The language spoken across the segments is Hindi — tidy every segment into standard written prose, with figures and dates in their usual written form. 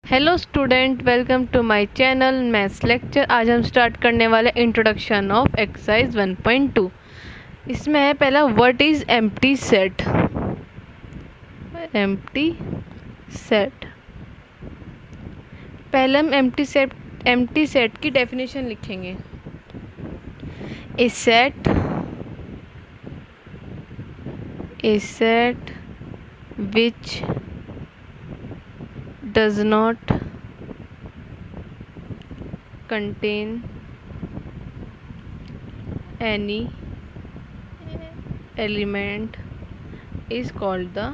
Hello student, welcome to my channel maths lecture. आज हम स्टार्ट करने वाले इंट्रोडक्शन ऑफ एक्सरसाइज 1.2। इसमें है पहला, what is empty set. Empty set, पहले हम एम्प्टी सेट की डेफिनेशन लिखेंगे। A set which does not contain any element is called the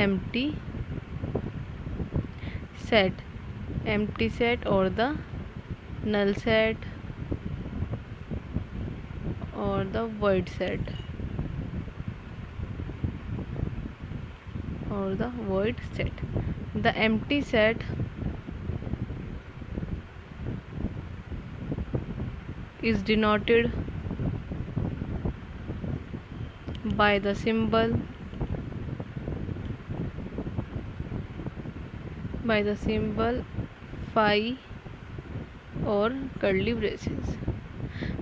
empty set. Empty set or the null set or the void set or the void set. The empty set is denoted by the symbol phi और कर्ली ब्रेसेस।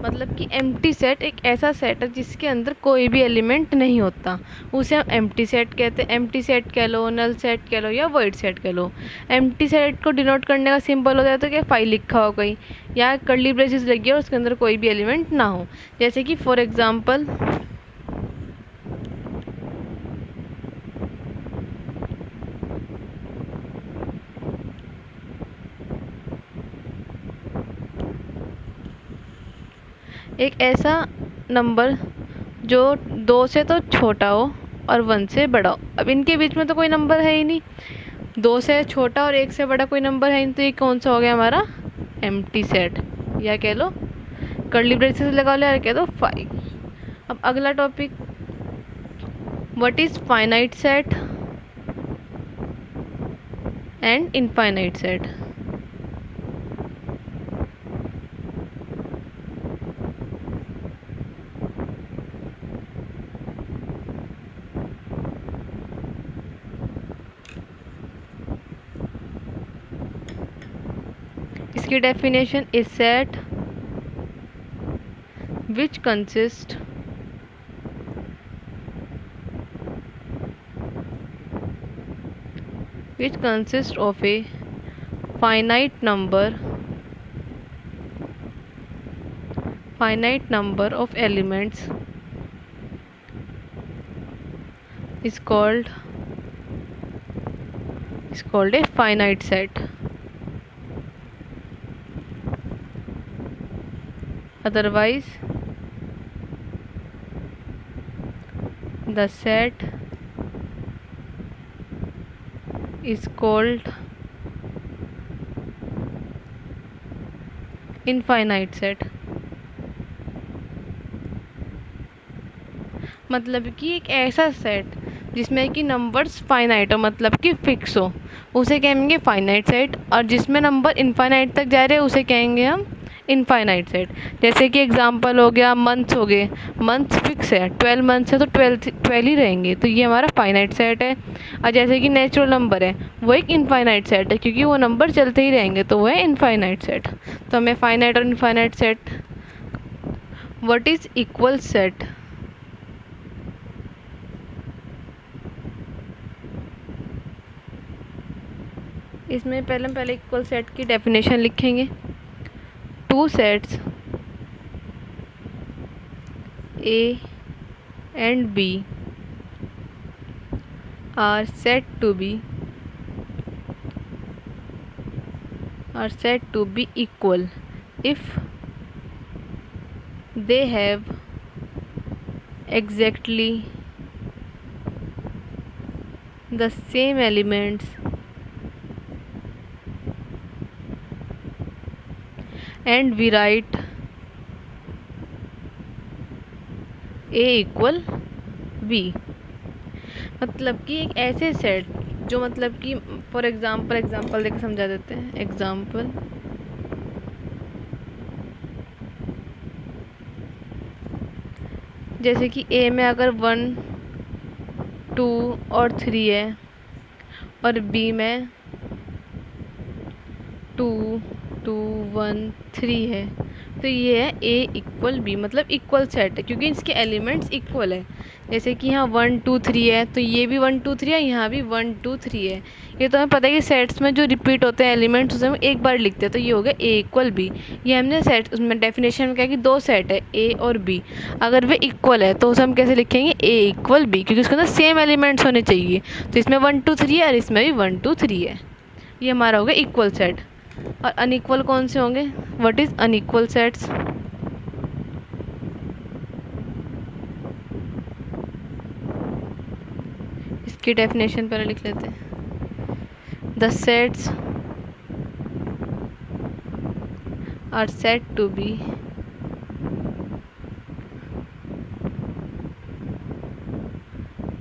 मतलब कि एम्प्टी सेट एक ऐसा सेट है जिसके अंदर कोई भी एलिमेंट नहीं होता, उसे हम एम्प्टी सेट कहते हैं। एम्प्टी सेट कह लो, नल सेट कह लो या वर्ड सेट कह लो। एम्प्टी सेट को डिनोट करने का सिंबल होता है तो क्या फाइल लिखा हो कहीं या कर्ली ब्रेसेस लगी हो और उसके अंदर कोई भी एलिमेंट ना हो। जैसे कि फॉर एग्जाम्पल एक ऐसा नंबर जो 2 से तो छोटा हो और 1 से बड़ा हो। अब इनके बीच में तो कोई नंबर है ही नहीं, 2 से छोटा और 1 से बड़ा कोई नंबर है नहीं, तो ये कौन सा हो गया हमारा एम्प्टी सेट, या कह लो कर्ली ब्रेसेस लगा लो या कह दो 5। अब अगला topic, what is finite set and infinite set. इसकी definition is set which consist of a finite number of elements is called a finite set. Otherwise the set is called infinite set. मतलब कि एक ऐसा सेट जिसमें कि नंबर्स फाइनाइट हो, मतलब कि फिक्स हो, उसे कहेंगे फाइनाइट सेट। और जिसमें नंबर इनफाइनाइट तक जा रहे हैं उसे कहेंगे हम इनफाइनाइट सेट। जैसे कि एग्जांपल हो गया, मंथ्स हो गए, मंथ्स फिक्स है, 12 मंथ्स है तो 12 ही रहेंगे, तो ये हमारा फाइनाइट सेट है। और जैसे कि नेचुरल नंबर है, वो एक इनफाइनाइट सेट है क्योंकि वो नंबर चलते ही रहेंगे, तो वो है इनफाइनाइट सेट। तो हमें फाइनाइट और infinite set, what is equal set. इसमें पहले इक्वल सेट की डेफिनेशन लिखेंगे। Two sets A and B are said to be equal if they have exactly the same elements and we write a equal b। मतलब कि एक ऐसे सेट जो, मतलब कि फॉर एग्जाम्पल देकर समझा देते हैं। एग्जाम्पल, जैसे कि ए में अगर 1 2 और 3 है और बी में 2 2 1 3 है, तो ये है ए इक्वल बी, मतलब इक्वल सेट है क्योंकि इसके एलिमेंट्स इक्वल है। जैसे कि यहाँ 1 2 3 है, तो ये भी 1 2 3 है, यहाँ भी 1 2 3 है। ये तो हमें पता है कि सेट्स में जो रिपीट होते हैं एलिमेंट्स उसे हम एक बार लिखते हैं, तो ये हो गया ए इक्वल बी। ये हमने सेट उसमें डेफिनेशन में कहा कि दो सेट है ए और बी, अगर वे इक्वल है तो उसे हम कैसे लिखेंगे, ए इक्वल बी, क्योंकि उसके अंदर सेम एलिमेंट्स होने चाहिए। तो इसमें 1 2 3 है और इसमें भी 1 2 3 है। ये हमारा हो गया इक्वल सेट। और अनइक्वल कौन से होंगे, व्हाट इज अनइक्वल सेट्स? इसकी डेफिनेशन पहले लिख लेते हैं। The sets are said to be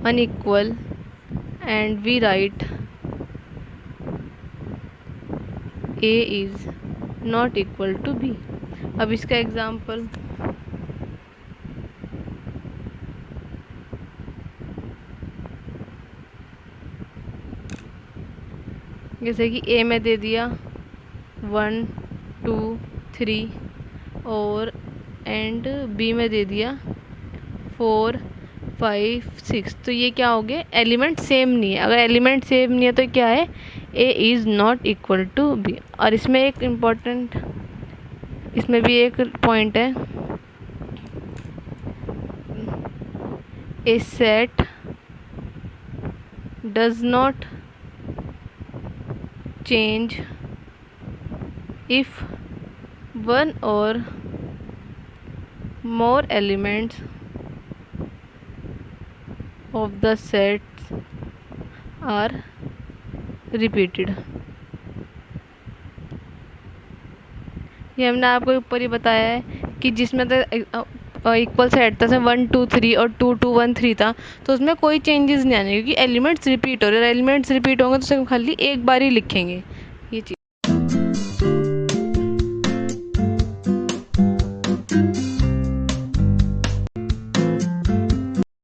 unequal and we write A is not equal to B। अब इसका एग्जाम्पल, जैसे कि ए में दे दिया 1 2 3 और एंड बी में दे दिया 4 5 6, तो ये क्या हो गया, एलिमेंट सेम नहीं है। अगर एलिमेंट सेम नहीं है तो क्या है, A is not equal to B. और इसमें एक इम्पॉर्टेंट, इसमें भी एक पॉइंट है, a set does not change if one or more elements of the sets are repeated। ये हमने आपको ऊपर ही बताया है कि जिसमें तो इक्वल सेट था, जैसे 1 2 3 और 2 2 1 3 था, तो उसमें कोई चेंजेस नहीं आने क्योंकि एलिमेंट्स रिपीट हो रहे हैं। एलिमेंट्स रिपीट होंगे तो उसे हम खाली एक बार ही लिखेंगे, ये चीज़।